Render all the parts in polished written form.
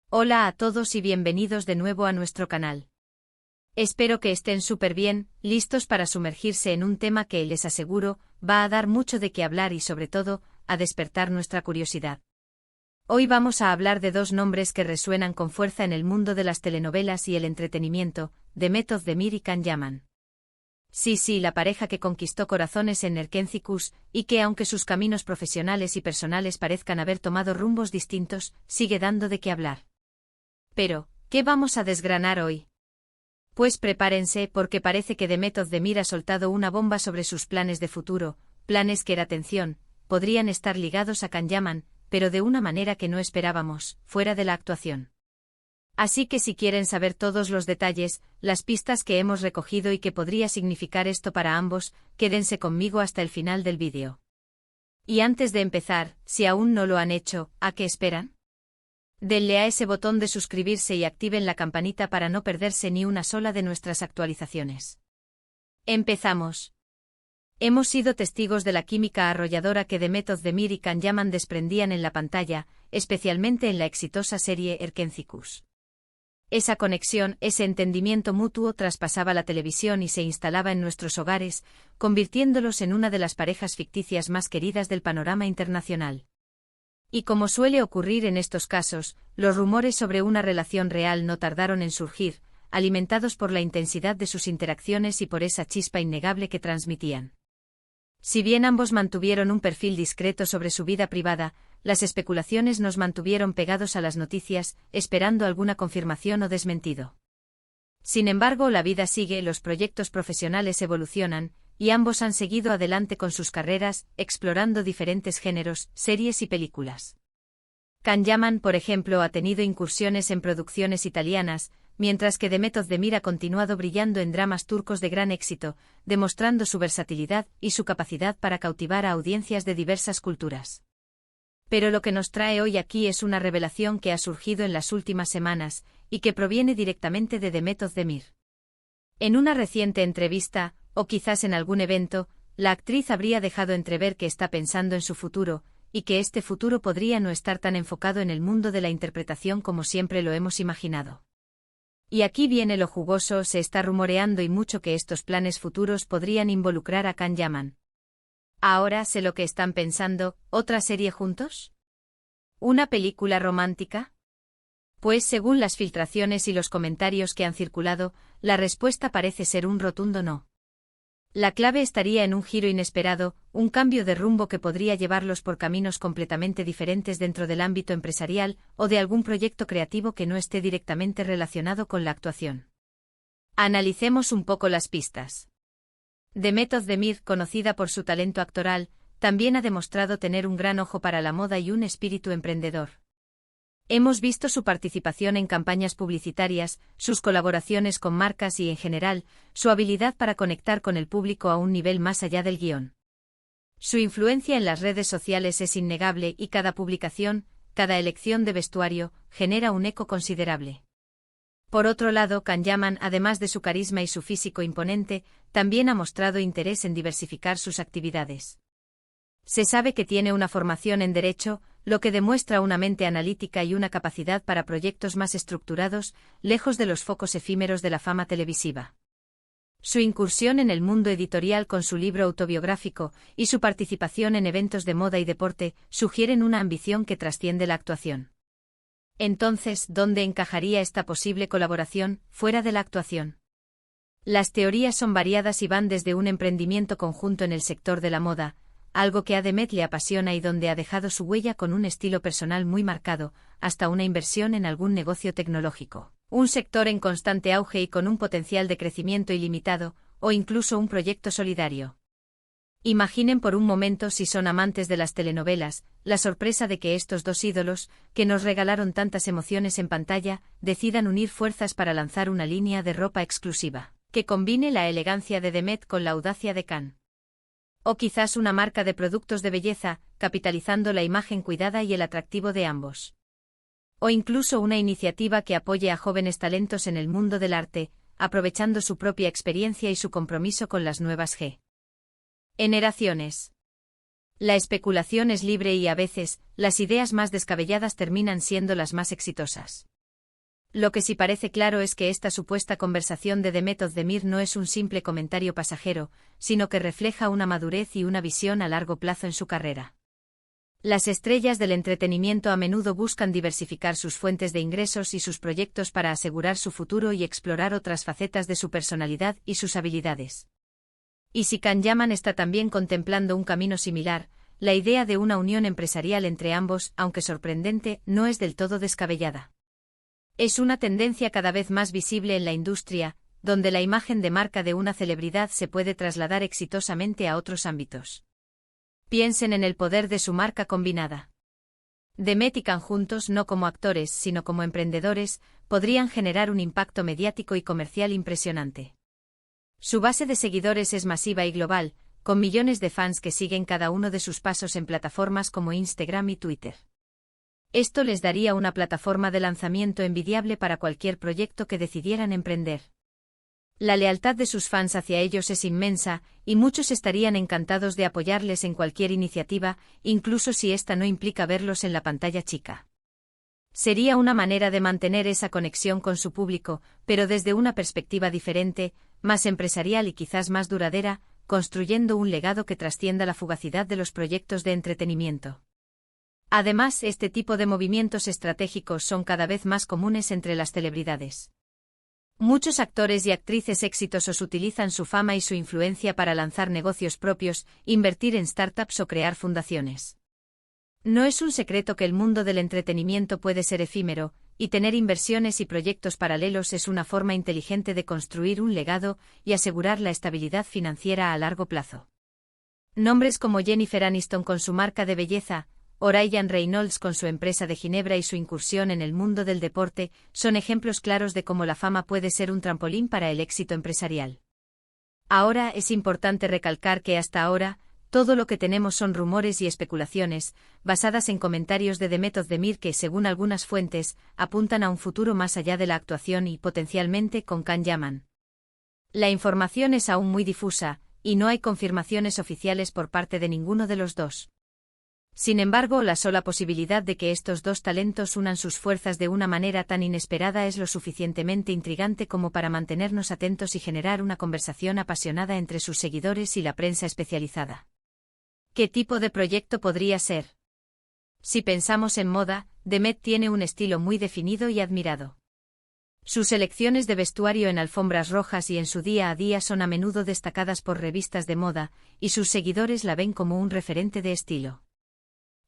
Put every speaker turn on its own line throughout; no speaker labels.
Hola a todos y bienvenidos de nuevo a nuestro canal. Espero que estén súper bien, listos para sumergirse en un tema que, les aseguro, va a dar mucho de qué hablar y sobre todo, a despertar nuestra curiosidad. Hoy vamos a hablar de dos nombres que resuenan con fuerza en el mundo de las telenovelas y el entretenimiento, Demet Özdemir y Can Yaman. Sí, la pareja que conquistó corazones en Erkenci y que, aunque sus caminos profesionales y personales parezcan haber tomado rumbos distintos, sigue dando de qué hablar. Pero, ¿qué vamos a desgranar hoy? Pues prepárense porque parece que Demet Özdemir ha soltado una bomba sobre sus planes de futuro, planes que, atención, podrían estar ligados a Can Yaman, pero de una manera que no esperábamos, fuera de la actuación. Así que si quieren saber todos los detalles, las pistas que hemos recogido y qué podría significar esto para ambos, quédense conmigo hasta el final del vídeo. Y antes de empezar, si aún no lo han hecho, ¿a qué esperan? Denle a ese botón de suscribirse y activen la campanita para no perderse ni una sola de nuestras actualizaciones. Empezamos. Hemos sido testigos de la química arrolladora que Demet Özdemir y Can Yaman desprendían en la pantalla, especialmente en la exitosa serie Erkenci. Esa conexión, ese entendimiento mutuo traspasaba la televisión y se instalaba en nuestros hogares, convirtiéndolos en una de las parejas ficticias más queridas del panorama internacional. Y como suele ocurrir en estos casos, los rumores sobre una relación real no tardaron en surgir, alimentados por la intensidad de sus interacciones y por esa chispa innegable que transmitían. Si bien ambos mantuvieron un perfil discreto sobre su vida privada, las especulaciones nos mantuvieron pegados a las noticias, esperando alguna confirmación o desmentido. Sin embargo, la vida sigue, los proyectos profesionales evolucionan, y ambos han seguido adelante con sus carreras, explorando diferentes géneros, series y películas. Can Yaman, por ejemplo, ha tenido incursiones en producciones italianas, mientras que Demet Özdemir ha continuado brillando en dramas turcos de gran éxito, demostrando su versatilidad y su capacidad para cautivar a audiencias de diversas culturas. Pero lo que nos trae hoy aquí es una revelación que ha surgido en las últimas semanas, y que proviene directamente de Demet Özdemir. En una reciente entrevista, o quizás en algún evento, la actriz habría dejado entrever que está pensando en su futuro, y que este futuro podría no estar tan enfocado en el mundo de la interpretación como siempre lo hemos imaginado. Y aquí viene lo jugoso, se está rumoreando y mucho que estos planes futuros podrían involucrar a Can Yaman. Ahora sé lo que están pensando, ¿otra serie juntos? ¿Una película romántica? Pues según las filtraciones y los comentarios que han circulado, la respuesta parece ser un rotundo no. La clave estaría en un giro inesperado, un cambio de rumbo que podría llevarlos por caminos completamente diferentes dentro del ámbito empresarial o de algún proyecto creativo que no esté directamente relacionado con la actuación. Analicemos un poco las pistas. Demet Özdemir, conocida por su talento actoral, también ha demostrado tener un gran ojo para la moda y un espíritu emprendedor. Hemos visto su participación en campañas publicitarias, sus colaboraciones con marcas y, en general, su habilidad para conectar con el público a un nivel más allá del guión. Su influencia en las redes sociales es innegable y cada publicación, cada elección de vestuario, genera un eco considerable. Por otro lado, Can Yaman, además de su carisma y su físico imponente, también ha mostrado interés en diversificar sus actividades. Se sabe que tiene una formación en Derecho, lo que demuestra una mente analítica y una capacidad para proyectos más estructurados, lejos de los focos efímeros de la fama televisiva. Su incursión en el mundo editorial con su libro autobiográfico y su participación en eventos de moda y deporte sugieren una ambición que trasciende la actuación. Entonces, ¿dónde encajaría esta posible colaboración, fuera de la actuación? Las teorías son variadas y van desde un emprendimiento conjunto en el sector de la moda, algo que a Demet le apasiona y donde ha dejado su huella con un estilo personal muy marcado, hasta una inversión en algún negocio tecnológico, un sector en constante auge y con un potencial de crecimiento ilimitado, o incluso un proyecto solidario. Imaginen por un momento, si son amantes de las telenovelas, la sorpresa de que estos dos ídolos, que nos regalaron tantas emociones en pantalla, decidan unir fuerzas para lanzar una línea de ropa exclusiva, que combine la elegancia de Demet con la audacia de Can. O quizás una marca de productos de belleza, capitalizando la imagen cuidada y el atractivo de ambos. O incluso una iniciativa que apoye a jóvenes talentos en el mundo del arte, aprovechando su propia experiencia y su compromiso con las nuevas generaciones. La especulación es libre y a veces, las ideas más descabelladas terminan siendo las más exitosas. Lo que sí parece claro es que esta supuesta conversación de Demet Özdemir no es un simple comentario pasajero, sino que refleja una madurez y una visión a largo plazo en su carrera. Las estrellas del entretenimiento a menudo buscan diversificar sus fuentes de ingresos y sus proyectos para asegurar su futuro y explorar otras facetas de su personalidad y sus habilidades. Y si Can Yaman está también contemplando un camino similar, la idea de una unión empresarial entre ambos, aunque sorprendente, no es del todo descabellada. Es una tendencia cada vez más visible en la industria, donde la imagen de marca de una celebridad se puede trasladar exitosamente a otros ámbitos. Piensen en el poder de su marca combinada. Demet y Can juntos, no como actores, sino como emprendedores, podrían generar un impacto mediático y comercial impresionante. Su base de seguidores es masiva y global, con millones de fans que siguen cada uno de sus pasos en plataformas como Instagram y Twitter. Esto les daría una plataforma de lanzamiento envidiable para cualquier proyecto que decidieran emprender. La lealtad de sus fans hacia ellos es inmensa, y muchos estarían encantados de apoyarles en cualquier iniciativa, incluso si esta no implica verlos en la pantalla chica. Sería una manera de mantener esa conexión con su público, pero desde una perspectiva diferente, más empresarial y quizás más duradera, construyendo un legado que trascienda la fugacidad de los proyectos de entretenimiento. Además, este tipo de movimientos estratégicos son cada vez más comunes entre las celebridades. Muchos actores y actrices exitosos utilizan su fama y su influencia para lanzar negocios propios, invertir en startups o crear fundaciones. No es un secreto que el mundo del entretenimiento puede ser efímero, y tener inversiones y proyectos paralelos es una forma inteligente de construir un legado y asegurar la estabilidad financiera a largo plazo. Nombres como Jennifer Aniston con su marca de belleza, o Ryan Reynolds con su empresa de Ginebra y su incursión en el mundo del deporte, son ejemplos claros de cómo la fama puede ser un trampolín para el éxito empresarial. Ahora es importante recalcar que hasta ahora, todo lo que tenemos son rumores y especulaciones, basadas en comentarios de Demet Özdemir que, según algunas fuentes, apuntan a un futuro más allá de la actuación y, potencialmente, con Can Yaman. La información es aún muy difusa, y no hay confirmaciones oficiales por parte de ninguno de los dos. Sin embargo, la sola posibilidad de que estos dos talentos unan sus fuerzas de una manera tan inesperada es lo suficientemente intrigante como para mantenernos atentos y generar una conversación apasionada entre sus seguidores y la prensa especializada. ¿Qué tipo de proyecto podría ser? Si pensamos en moda, Demet tiene un estilo muy definido y admirado. Sus elecciones de vestuario en alfombras rojas y en su día a día son a menudo destacadas por revistas de moda, y sus seguidores la ven como un referente de estilo.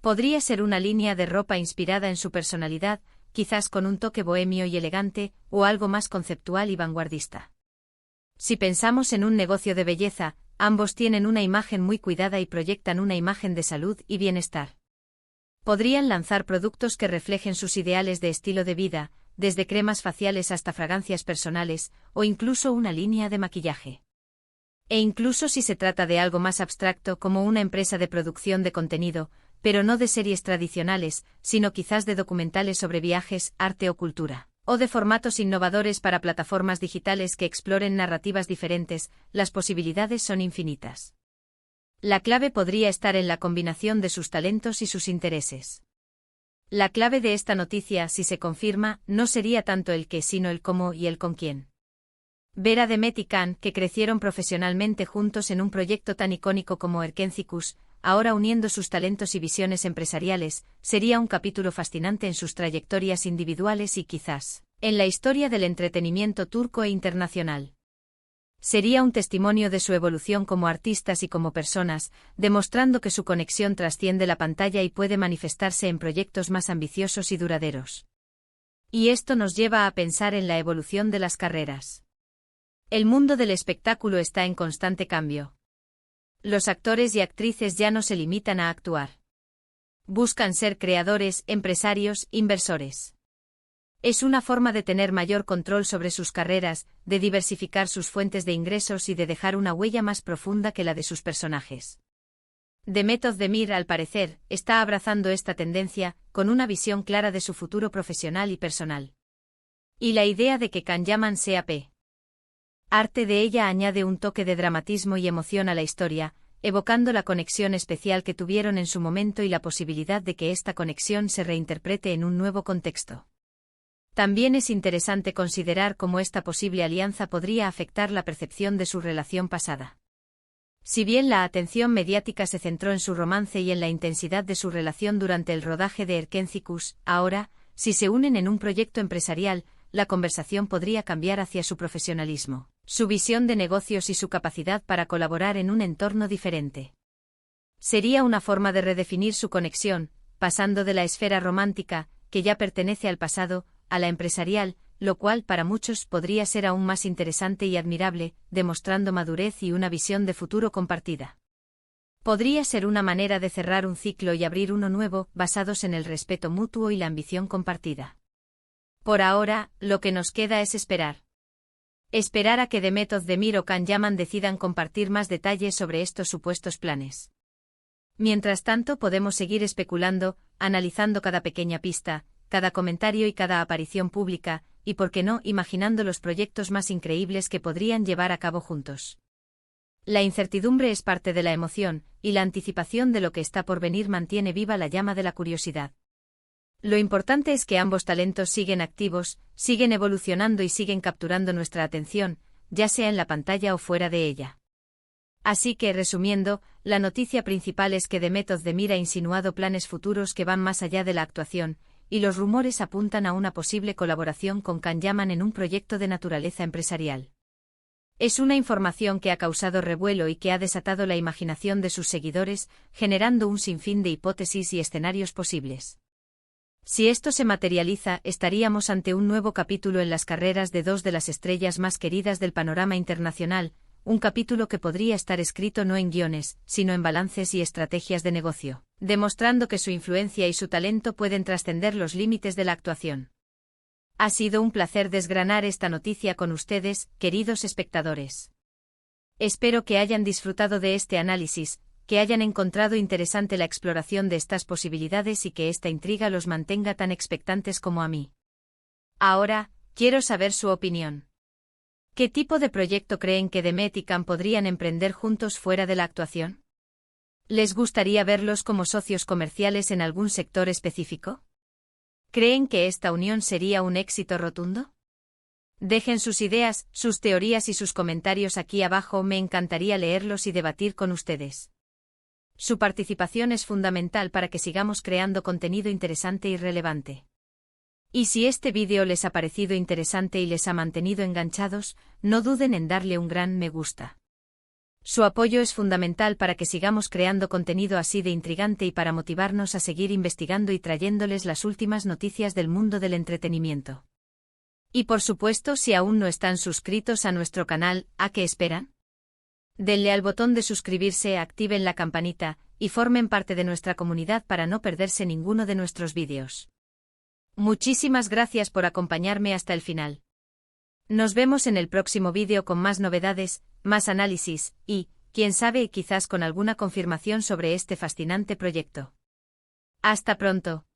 Podría ser una línea de ropa inspirada en su personalidad, quizás con un toque bohemio y elegante, o algo más conceptual y vanguardista. Si pensamos en un negocio de belleza, ambos tienen una imagen muy cuidada y proyectan una imagen de salud y bienestar. Podrían lanzar productos que reflejen sus ideales de estilo de vida, desde cremas faciales hasta fragancias personales, o incluso una línea de maquillaje. E incluso si se trata de algo más abstracto como una empresa de producción de contenido, pero no de series tradicionales, sino quizás de documentales sobre viajes, arte o cultura, o de formatos innovadores para plataformas digitales que exploren narrativas diferentes, las posibilidades son infinitas. La clave podría estar en la combinación de sus talentos y sus intereses. La clave de esta noticia, si se confirma, no sería tanto el qué sino el cómo y el con quién. Ver a Demet y Can, que crecieron profesionalmente juntos en un proyecto tan icónico como Erkencikus, ahora uniendo sus talentos y visiones empresariales, sería un capítulo fascinante en sus trayectorias individuales y quizás, en la historia del entretenimiento turco e internacional. Sería un testimonio de su evolución como artistas y como personas, demostrando que su conexión trasciende la pantalla y puede manifestarse en proyectos más ambiciosos y duraderos. Y esto nos lleva a pensar en la evolución de las carreras. El mundo del espectáculo está en constante cambio. Los actores y actrices ya no se limitan a actuar. Buscan ser creadores, empresarios, inversores. Es una forma de tener mayor control sobre sus carreras, de diversificar sus fuentes de ingresos y de dejar una huella más profunda que la de sus personajes. Demet Özdemir, al parecer, está abrazando esta tendencia, con una visión clara de su futuro profesional y personal. Y la idea de que Can Yaman sea arte de ella añade un toque de dramatismo y emoción a la historia, evocando la conexión especial que tuvieron en su momento y la posibilidad de que esta conexión se reinterprete en un nuevo contexto. También es interesante considerar cómo esta posible alianza podría afectar la percepción de su relación pasada. Si bien la atención mediática se centró en su romance y en la intensidad de su relación durante el rodaje de Erkencicus, ahora, si se unen en un proyecto empresarial, la conversación podría cambiar hacia su profesionalismo, su visión de negocios y su capacidad para colaborar en un entorno diferente. Sería una forma de redefinir su conexión, pasando de la esfera romántica, que ya pertenece al pasado, a la empresarial, lo cual para muchos podría ser aún más interesante y admirable, demostrando madurez y una visión de futuro compartida. Podría ser una manera de cerrar un ciclo y abrir uno nuevo, basados en el respeto mutuo y la ambición compartida. Por ahora, lo que nos queda es esperar. Esperar a que Demet Özdemir o Can Yaman decidan compartir más detalles sobre estos supuestos planes. Mientras tanto podemos seguir especulando, analizando cada pequeña pista, cada comentario y cada aparición pública, y por qué no, imaginando los proyectos más increíbles que podrían llevar a cabo juntos. La incertidumbre es parte de la emoción, y la anticipación de lo que está por venir mantiene viva la llama de la curiosidad. Lo importante es que ambos talentos siguen activos, siguen evolucionando y siguen capturando nuestra atención, ya sea en la pantalla o fuera de ella. Así que, resumiendo, la noticia principal es que Demet Özdemir ha insinuado planes futuros que van más allá de la actuación, y los rumores apuntan a una posible colaboración con Can Yaman en un proyecto de naturaleza empresarial. Es una información que ha causado revuelo y que ha desatado la imaginación de sus seguidores, generando un sinfín de hipótesis y escenarios posibles. Si esto se materializa, estaríamos ante un nuevo capítulo en las carreras de dos de las estrellas más queridas del panorama internacional, un capítulo que podría estar escrito no en guiones, sino en balances y estrategias de negocio, demostrando que su influencia y su talento pueden trascender los límites de la actuación. Ha sido un placer desgranar esta noticia con ustedes, queridos espectadores. Espero que hayan disfrutado de este análisis, que hayan encontrado interesante la exploración de estas posibilidades y que esta intriga los mantenga tan expectantes como a mí. Ahora, quiero saber su opinión. ¿Qué tipo de proyecto creen que Demet y Can podrían emprender juntos fuera de la actuación? ¿Les gustaría verlos como socios comerciales en algún sector específico? ¿Creen que esta unión sería un éxito rotundo? Dejen sus ideas, sus teorías y sus comentarios aquí abajo, me encantaría leerlos y debatir con ustedes. Su participación es fundamental para que sigamos creando contenido interesante y relevante. Y si este vídeo les ha parecido interesante y les ha mantenido enganchados, no duden en darle un gran me gusta. Su apoyo es fundamental para que sigamos creando contenido así de intrigante y para motivarnos a seguir investigando y trayéndoles las últimas noticias del mundo del entretenimiento. Y por supuesto, si aún no están suscritos a nuestro canal, ¿a qué esperan? Denle al botón de suscribirse, activen la campanita, y formen parte de nuestra comunidad para no perderse ninguno de nuestros vídeos. Muchísimas gracias por acompañarme hasta el final. Nos vemos en el próximo vídeo con más novedades, más análisis, y, quién sabe, quizás con alguna confirmación sobre este fascinante proyecto. Hasta pronto.